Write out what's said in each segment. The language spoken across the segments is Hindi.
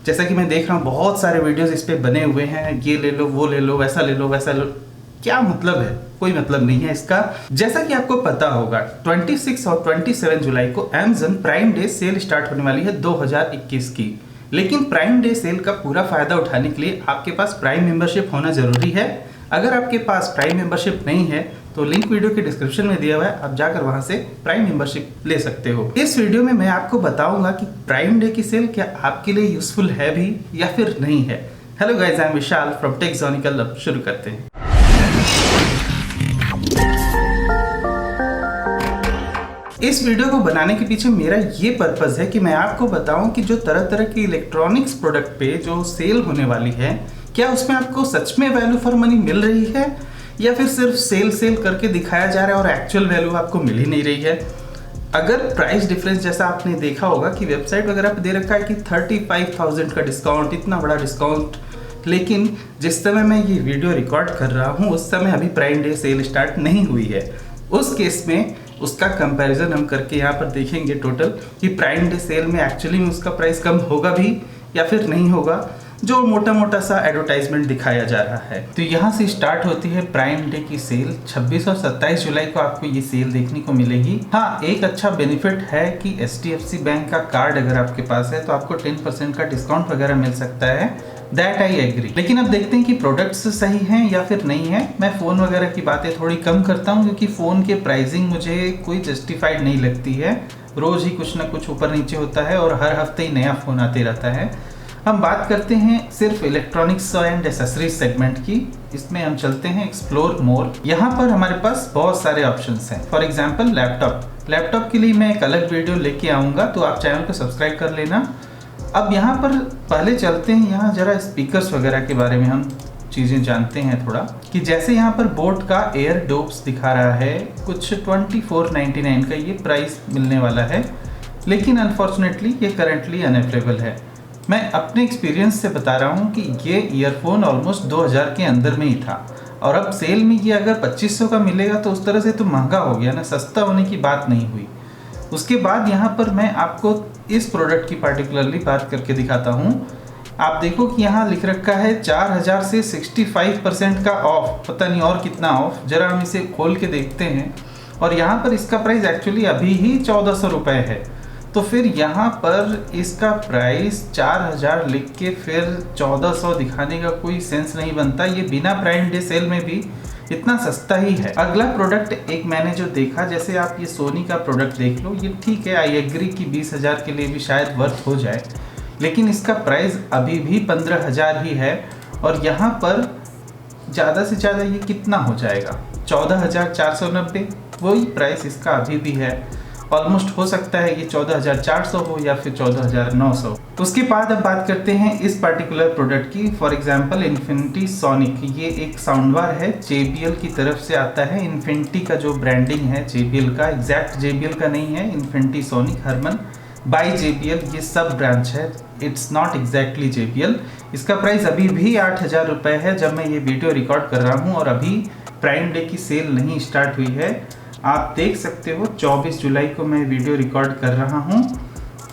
जैसा कि मैं देख रहा हूँ बहुत सारे वीडियोस इस पे बने हुए हैं, ये ले लो, वो ले लो, वैसा ले लो, वैसा लो। क्या मतलब है? कोई मतलब नहीं है इसका। जैसा कि आपको पता होगा 26 और 27 जुलाई को Amazon prime day cell start होने वाली है 2021 की। लेकिन प्राइम डे सेल का पूरा फायदा उठाने के लिए आपके पास प्राइम मेंबरशिप होना जरूरी है। अगर आपके पास प्राइम मेंबरशिप नहीं है तो लिंक वीडियो के डिस्क्रिप्शन में दिया हुआ है, आप जाकर वहां से प्राइम मेंबरशिप ले सकते हो। इस वीडियो में मैं आपको बताऊंगा कि प्राइम डे की सेल क्या आपके लिए यूजफुल है भी या फिर नहीं है। Hello guys, I am Vishal from Texonical. अब शुरू करते हैं। इस वीडियो को बनाने के पीछे मेरा ये पर्पस है कि मैं आपको बताऊं कि जो तरह तरह की इलेक्ट्रॉनिक्स प्रोडक्ट पे जो सेल होने वाली है, क्या उसमें आपको सच में वैल्यू फॉर मनी मिल रही है या फिर सिर्फ सेल करके दिखाया जा रहा है और एक्चुअल वैल्यू आपको मिल ही नहीं रही है। अगर प्राइस डिफरेंस जैसा आपने देखा होगा कि वेबसाइट वगैरह पे दे रखा है कि 35,000 का डिस्काउंट, इतना बड़ा डिस्काउंट, लेकिन जिस समय मैं ये वीडियो रिकॉर्ड कर रहा हूँ उस समय अभी प्राइम डे सेल स्टार्ट नहीं हुई है। उस केस में उसका कंपैरिजन हम करके यहाँ पर देखेंगे टोटल कि प्राइम डे सेल में एक्चुअली में उसका प्राइस कम होगा भी या फिर नहीं होगा, जो मोटा मोटा सा एडवर्टाइजमेंट दिखाया जा रहा है। तो यहाँ से स्टार्ट होती है प्राइम डे की सेल। 26 और 27 जुलाई को आपको ये सेल देखने को मिलेगी। हाँ, एक अच्छा बेनिफिट है कि HDFC बैंक का कार्ड अगर आपके पास है तो आपको 10% का डिस्काउंट वगैरह मिल सकता है। That I agree. लेकिन अब देखते हैं कि प्रोडक्ट्स सही हैं या फिर नहीं है। मैं फ़ोन वगैरह की बातें थोड़ी कम करता हूँ क्योंकि फ़ोन के प्राइसिंग मुझे कोई जस्टिफाइड नहीं लगती है। रोज़ ही कुछ ना कुछ ऊपर नीचे होता है और हर हफ्ते ही नया फ़ोन आते रहता है। हम बात करते हैं सिर्फ इलेक्ट्रॉनिक्स एंड एसेसरीज सेगमेंट की। इसमें हम चलते हैं एक्सप्लोर मोर। यहाँ पर हमारे पास बहुत सारे ऑप्शंस हैं। फॉर एग्जांपल लैपटॉप के लिए मैं एक अलग वीडियो लेके आऊँगा, तो आप चैनल को सब्सक्राइब कर लेना। अब यहाँ पर पहले चलते हैं, यहाँ जरा स्पीकर्स वगैरह के बारे में हम चीज़ें जानते हैं थोड़ा, कि जैसे यहाँ पर बोट का एयर डोप्स दिखा रहा है, कुछ 2499 का ये प्राइस मिलने वाला है, लेकिन अनफॉर्चुनेटली ये करंटली अनअवेलेबल है। मैं अपने एक्सपीरियंस से बता रहा हूँ कि ये ईयरफोन ऑलमोस्ट 2000 के अंदर में ही था और अब सेल में ये अगर 2500 का मिलेगा तो उस तरह से तो महंगा हो गया ना, सस्ता होने की बात नहीं हुई। उसके बाद यहाँ पर मैं आपको इस प्रोडक्ट की पार्टिकुलरली बात करके दिखाता हूँ। आप देखो कि यहाँ लिख रखा है 4000 से 65% का ऑफ, पता नहीं और कितना ऑफ। जरा हम इसे खोल के देखते हैं और यहाँ पर इसका प्राइस एक्चुअली अभी ही 1400 रुपये है। तो फिर यहाँ पर इसका प्राइस 4000 लिख के फिर 1400 दिखाने का कोई सेंस नहीं बनता। ये बिना प्राइम डे सेल में भी इतना सस्ता ही है। अगला प्रोडक्ट एक मैंने जो देखा, जैसे आप ये सोनी का प्रोडक्ट देख लो, ये ठीक है, आई एग्री कि 20,000 के लिए भी शायद वर्थ हो जाए, लेकिन इसका प्राइस अभी भी 15,000 ही है। और यहाँ पर ज़्यादा से ज़्यादा ये कितना हो जाएगा, 14,490, वही प्राइस इसका अभी भी है। ऑलमोस्ट हो सकता है ये 14,400 हो या फिर 14,900। उसके बाद अब बात करते हैं इस पर्टिकुलर प्रोडक्ट की। फॉर एग्जांपल इन्फिनिटी सोनिक, ये एक साउंड बार है, JBL की तरफ से आता है। इन्फिनिटी का जो ब्रांडिंग है JBL का, एग्जैक्ट JBL का नहीं है, Infinity Sonic Harman by JBL, ये सब ब्रांच है, इट्स नॉट एग्जैक्टली JBL। इसका प्राइस अभी भी 8,000 रुपये है जब मैं ये वीडियो रिकॉर्ड कर रहा हूँ और अभी प्राइम डे की सेल नहीं स्टार्ट हुई है। आप देख सकते हो 24 जुलाई को मैं वीडियो रिकॉर्ड कर रहा हूँ,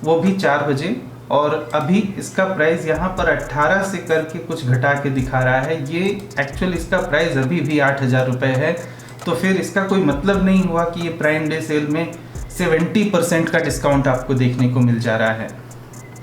वो भी 4 बजे, और अभी इसका प्राइस यहाँ पर 18 से करके कुछ घटा के दिखा रहा है। ये एक्चुअल इसका प्राइस अभी भी 8,000 रुपये है। तो फिर इसका कोई मतलब नहीं हुआ कि ये प्राइम डे सेल में 70% का डिस्काउंट आपको देखने को मिल जा रहा है।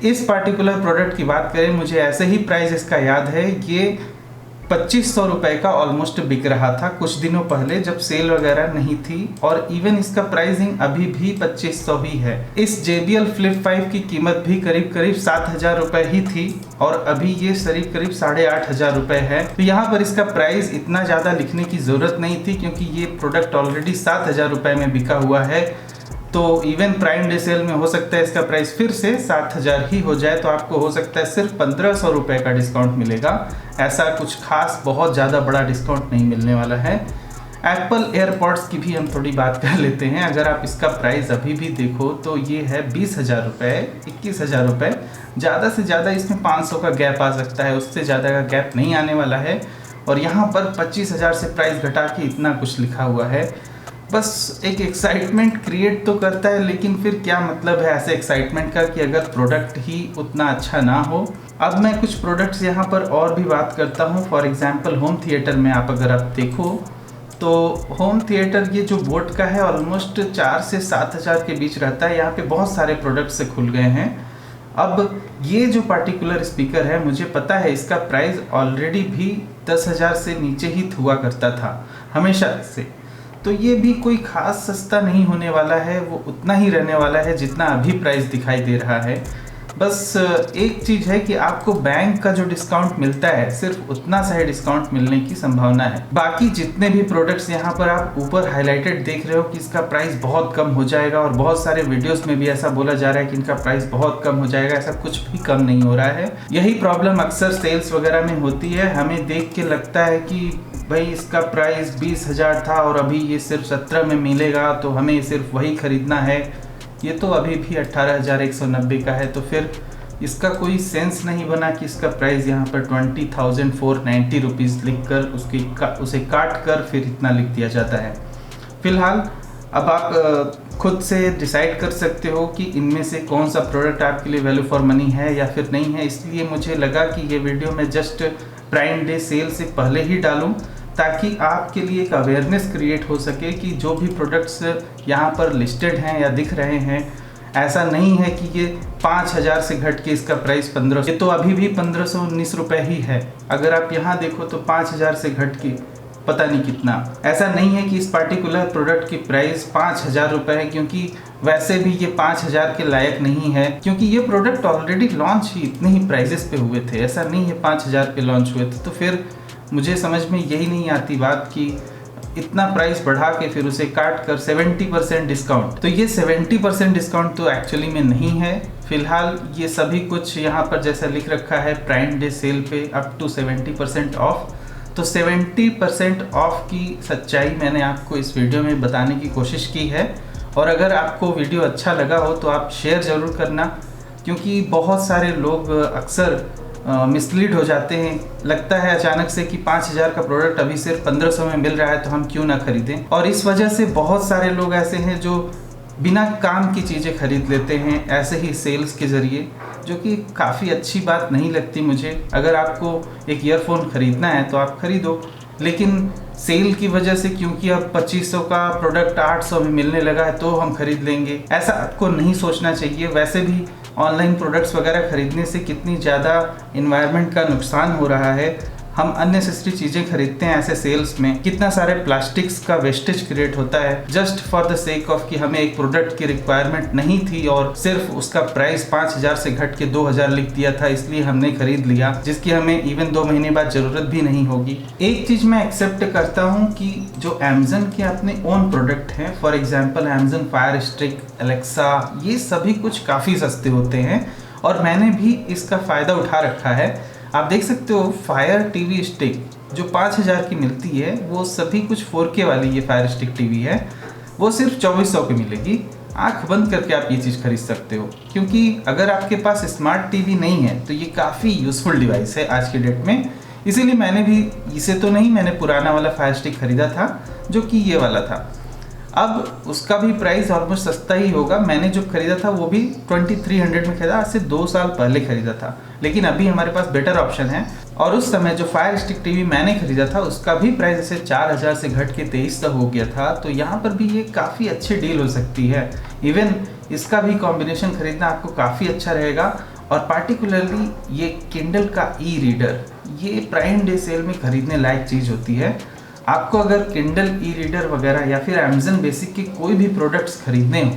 इस पार्टिकुलर प्रोडक्ट की बात करें, मुझे ऐसे ही प्राइस इसका याद है, ये 2500 रुपये का ऑलमोस्ट बिक रहा था कुछ दिनों पहले जब सेल वगैरह नहीं थी, और इवन इसका प्राइसिंग अभी भी 2500 ही है। इस JBL Flip 5 की कीमत भी करीब 7,000 रुपये ही थी और अभी ये करीब 8,500 रुपये है। तो यहाँ पर इसका प्राइस इतना ज़्यादा लिखने की ज़रूरत नहीं थी क्योंकि ये प्रोडक्ट ऑलरेडी 7,000 रुपये में बिका हुआ है। तो इवन प्राइम डे सेल में हो सकता है इसका प्राइस फिर से 7,000 ही हो जाए, तो आपको हो सकता है सिर्फ 1,500 रुपये का डिस्काउंट मिलेगा। ऐसा कुछ खास बहुत ज़्यादा बड़ा डिस्काउंट नहीं मिलने वाला है। एप्पल एयरपॉड्स की भी हम थोड़ी बात कर लेते हैं। अगर आप इसका प्राइस अभी भी देखो तो ये है 20,000 रुपये, 21,000 रुपये। ज़्यादा से ज़्यादा इसमें 500 का गैप आ सकता है, उससे ज़्यादा का गैप नहीं आने वाला है। और यहाँ पर 25,000 से प्राइस घटा के इतना कुछ लिखा हुआ है। बस एक एक्साइटमेंट क्रिएट तो करता है, लेकिन फिर क्या मतलब है ऐसे एक्साइटमेंट का कि अगर प्रोडक्ट ही उतना अच्छा ना हो। अब मैं कुछ प्रोडक्ट्स यहाँ पर और भी बात करता हूँ। फॉर एग्जांपल होम थिएटर में अगर आप देखो तो होम थिएटर ये जो बोट का है ऑलमोस्ट 4 से 7 हज़ार के बीच रहता है। यहाँ पे बहुत सारे प्रोडक्ट्स से खुल गए हैं। अब ये जो पार्टिकुलर स्पीकर है, मुझे पता है इसका प्राइस ऑलरेडी भी 10 हज़ार से नीचे ही हुआ करता था हमेशा से। तो ये भी कोई खास सस्ता नहीं होने वाला है, वो उतना ही रहने वाला है जितना अभी प्राइस दिखाई दे रहा है। बस एक चीज़ है कि आपको बैंक का जो डिस्काउंट मिलता है सिर्फ उतना सा ही डिस्काउंट मिलने की संभावना है। बाकी जितने भी प्रोडक्ट्स यहाँ पर आप ऊपर हाईलाइटेड देख रहे हो कि इसका प्राइस बहुत कम हो जाएगा, और बहुत सारे वीडियोस में भी ऐसा बोला जा रहा है कि इनका प्राइस बहुत कम हो जाएगा, ऐसा कुछ भी कम नहीं हो रहा है। यही प्रॉब्लम अक्सर सेल्स वगैरह में होती है। हमें देख के लगता है कि भाई इसका प्राइस 20 हज़ार था और अभी ये सिर्फ 17 में मिलेगा, तो हमें सिर्फ वही खरीदना है। ये तो अभी भी 18,190 का है, तो फिर इसका कोई सेंस नहीं बना कि इसका प्राइस यहाँ पर 20,490 रुपीज़ लिख कर उसे काट कर फिर इतना लिख दिया जाता है। फिलहाल अब आप खुद से डिसाइड कर सकते हो कि इनमें से कौन सा प्रोडक्ट आपके लिए वैल्यू फॉर मनी है या फिर नहीं है। इसलिए मुझे लगा कि ये वीडियो मैं जस्ट प्राइम डे सेल से पहले ही डालूं, ताकि आपके लिए एक अवेयरनेस क्रिएट हो सके कि जो भी प्रोडक्ट्स यहाँ पर लिस्टेड हैं या दिख रहे हैं, ऐसा नहीं है कि ये 5,000 से घट के इसका प्राइस 1500, ये तो अभी भी 1519 रुपये ही है। अगर आप यहाँ देखो तो 5,000 से घट के पता नहीं कितना। ऐसा नहीं है कि इस पार्टिकुलर प्रोडक्ट की प्राइस 5,000 रुपये है, क्योंकि वैसे भी ये 5,000 के लायक नहीं है, क्योंकि ये प्रोडक्ट ऑलरेडी लॉन्च ही इतने ही प्राइजेस पे हुए थे। ऐसा नहीं है 5,000 पे लॉन्च हुए थे। तो फिर मुझे समझ में यही नहीं आती बात कि इतना प्राइस बढ़ा के फिर उसे काट कर 70% डिस्काउंट। तो ये 70% डिस्काउंट तो एक्चुअली में नहीं है। फिलहाल ये सभी कुछ यहाँ पर जैसा लिख रखा है प्राइम डे सेल पे अप टू 70% ऑफ। तो 70% ऑफ की सच्चाई मैंने आपको इस वीडियो में बताने की कोशिश की है। और अगर आपको वीडियो अच्छा लगा हो तो आप शेयर ज़रूर करना, क्योंकि बहुत सारे लोग अक्सर मिसलीड हो जाते हैं। लगता है अचानक से कि 5,000 का प्रोडक्ट अभी सिर्फ 1500 में मिल रहा है, तो हम क्यों ना खरीदें। और इस वजह से बहुत सारे लोग ऐसे हैं जो बिना काम की चीज़ें खरीद लेते हैं ऐसे ही सेल्स के ज़रिए, जो कि काफ़ी अच्छी बात नहीं लगती मुझे। अगर आपको एक ईयरफोन ख़रीदना है तो आप खरीदो, लेकिन सेल की वजह से क्योंकि अब 2500 का प्रोडक्ट 800 में मिलने लगा है तो हम खरीद लेंगे, ऐसा आपको नहीं सोचना चाहिए। वैसे भी ऑनलाइन प्रोडक्ट्स वगैरह खरीदने से कितनी ज़्यादा इन्वायरमेंट का नुकसान हो रहा है। हम अननेसेसरी चीज़ें खरीदते हैं ऐसे सेल्स में, कितना सारे प्लास्टिक्स का वेस्टेज क्रिएट होता है just for the sake of कि हमें एक प्रोडक्ट की रिक्वायरमेंट नहीं थी और सिर्फ उसका प्राइस 5,000 से घट के 2,000 लिख दिया था, इसलिए हमने खरीद लिया, जिसकी हमें इवन 2 महीने बाद ज़रूरत भी नहीं होगी। एक चीज़ मैं एक्सेप्ट करता हूँ कि जो अमेजन के अपने ओन प्रोडक्ट हैं, for example Amazon fire stick, Alexa, ये सभी कुछ काफ़ी सस्ते होते हैं और मैंने भी इसका फ़ायदा उठा रखा है। आप देख सकते हो फायर टीवी स्टिक जो 5,000 की मिलती है, वो सभी कुछ 4K वाली ये फायर स्टिक टीवी है, वो सिर्फ 2400 की मिलेगी। आंख बंद करके आप ये चीज़ खरीद सकते हो, क्योंकि अगर आपके पास स्मार्ट टीवी नहीं है तो ये काफ़ी यूज़फुल डिवाइस है आज के डेट में। इसीलिए मैंने भी इसे तो नहीं, मैंने पुराना वाला फायर स्टिक खरीदा था जो कि ये वाला था। अब उसका भी प्राइस ऑलमोस्ट सस्ता ही होगा। मैंने जो खरीदा था वो भी 2300 में खरीदा, आज से 2 साल पहले खरीदा था, लेकिन अभी हमारे पास बेटर ऑप्शन है। और उस समय जो फायर स्टिक टीवी मैंने खरीदा था उसका भी प्राइस ऐसे 4,000 से घट के 2300 हो गया था। तो यहाँ पर भी ये काफ़ी अच्छी डील हो सकती है। इवन इसका भी कॉम्बिनेशन खरीदना आपको काफ़ी अच्छा रहेगा। और पार्टिकुलरली ये किंडल का ई रीडर, ये प्राइम डे सेल में खरीदने लायक चीज़ होती है। आपको अगर किंडल ई रीडर वगैरह या फिर अमेजन बेसिक के कोई भी प्रोडक्ट्स खरीदने हो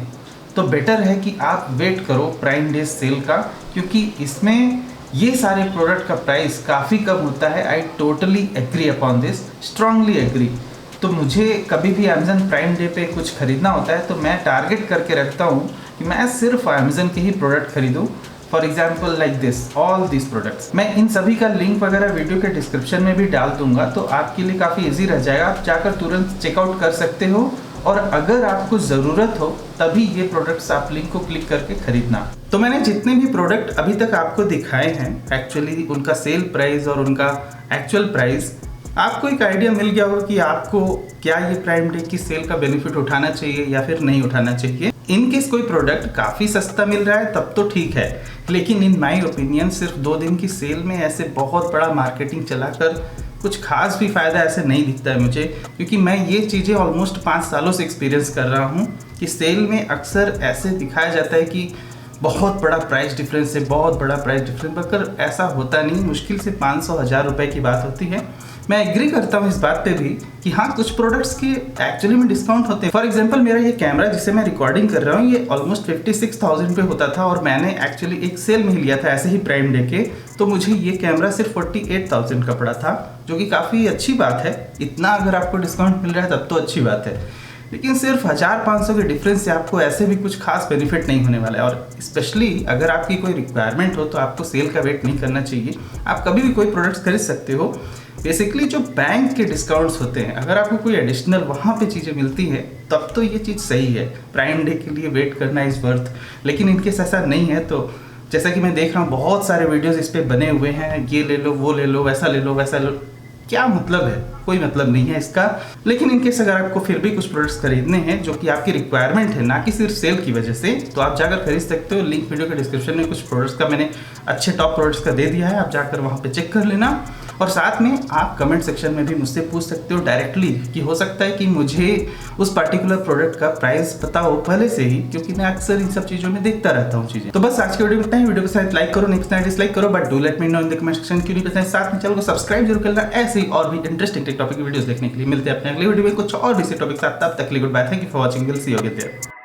तो बेटर है कि आप वेट करो प्राइम डे सेल का, क्योंकि इसमें ये सारे प्रोडक्ट का प्राइस काफ़ी कम होता है। I totally agree upon this, strongly agree. तो मुझे कभी भी अमेजन प्राइम डे पे कुछ खरीदना होता है तो मैं टारगेट करके रखता हूँ कि मैं सिर्फ अमेजन के ही प्रोडक्ट खरीदूँ। For example like this, all this products. मैं इन सभी का लिंक वगैरह वीडियो के डिस्क्रिप्शन में भी डाल दूंगा, तो आपके लिए काफ़ी इजी रह जाएगा। आप जाकर तुरंत चेकआउट कर सकते हो, और अगर आपको ज़रूरत हो तभी ये प्रोडक्ट्स आप लिंक को क्लिक करके खरीदना। तो मैंने जितने भी प्रोडक्ट अभी तक आपको दिखाए हैं, एक्चुअली उनका सेल प्राइस और उनका एक्चुअल प्राइस आपको एक आइडिया मिल गया होगा कि आपको क्या ये प्राइम डे की सेल का बेनिफिट उठाना चाहिए या फिर नहीं उठाना चाहिए। इन केस कोई प्रोडक्ट काफ़ी सस्ता मिल रहा है तब तो ठीक है, लेकिन इन माई ओपिनियन सिर्फ 2 दिन की सेल में ऐसे बहुत बड़ा मार्केटिंग चलाकर कुछ खास भी फ़ायदा ऐसे नहीं दिखता है मुझे, क्योंकि मैं ये चीज़ें ऑलमोस्ट 5 सालों से एक्सपीरियंस कर रहा हूँ कि सेल में अक्सर ऐसे दिखाया जाता है कि बहुत बड़ा प्राइस डिफरेंस है, बहुत बड़ा प्राइस डिफरेंस, मगर ऐसा होता नहीं। मुश्किल से 500-1000 रुपये की बात होती है। मैं एग्री करता हूँ इस बात पे भी कि हाँ, कुछ प्रोडक्ट्स के एक्चुअली में डिस्काउंट होते हैं। फॉर एग्जांपल मेरा ये कैमरा जिसे मैं रिकॉर्डिंग कर रहा हूँ ये ऑलमोस्ट 56,000 पे होता था और मैंने एक्चुअली एक सेल में ही लिया था ऐसे ही प्राइम डे के, तो मुझे ये कैमरा सिर्फ 48,000 का पड़ा था, जो कि काफ़ी अच्छी बात है। इतना अगर आपको डिस्काउंट मिल रहा है तब तो अच्छी बात है, लेकिन सिर्फ 1000-500 के डिफरेंस से आपको ऐसे भी कुछ खास बेनिफिट नहीं होने वाला है। और स्पेशली अगर आपकी कोई रिक्वायरमेंट हो तो आपको सेल का वेट नहीं करना चाहिए। आप कभी भी कोई प्रोडक्ट्स खरीद सकते हो। बेसिकली जो बैंक के डिस्काउंट्स होते हैं, अगर आपको कोई एडिशनल वहाँ पे चीज़ें मिलती हैं तब तो ये चीज़ सही है, प्राइम डे के लिए वेट करना इज़ वर्थ। लेकिन इनकेस ऐसा नहीं है तो जैसा कि मैं देख रहा हूँ बहुत सारे वीडियोज़ इस पर बने हुए हैं, ये ले लो, वो ले लो, वैसा ले लो, वैसा लो, क्या मतलब है? कोई मतलब नहीं है इसका। लेकिन इनकेस अगर आपको फिर भी कुछ प्रोडक्ट्स खरीदने हैं जो कि आपकी रिक्वायरमेंट है, ना कि सिर्फ सेल की वजह से, तो आप जाकर खरीद सकते हो। लिंक वीडियो के डिस्क्रिप्शन में कुछ प्रोडक्ट्स का मैंने अच्छे टॉप प्रोडक्ट्स का दे दिया है, आप जाकर वहाँ पे चेक कर लेना। और साथ में आप कमेंट सेक्शन में भी मुझसे पूछ सकते हो डायरेक्टली कि हो सकता है कि मुझे उस पर्टिकुलर प्रोडक्ट का प्राइस पता हो पहले से ही, क्योंकि मैं अक्सर इन सब चीज़ों में देखता रहता हूँ चीज़ें। तो बस आज की वीडियो में इतना ही। वीडियो को शायद लाइक करो, नहीं पसंद डिसलाइक करो, but do let me know in the comment section क्यों नहीं पसंद। साथ में चैनल को सब्सक्राइब जरूर करना ऐसे ही और भी इंटरेस्टिंग टॉपिक की वीडियोस देखने के लिए। मिलते हैं अपने अगले वीडियो में कुछ और भी टॉपिक साथ। तब तक के लिए goodbye, thank you for watching, will see you again there.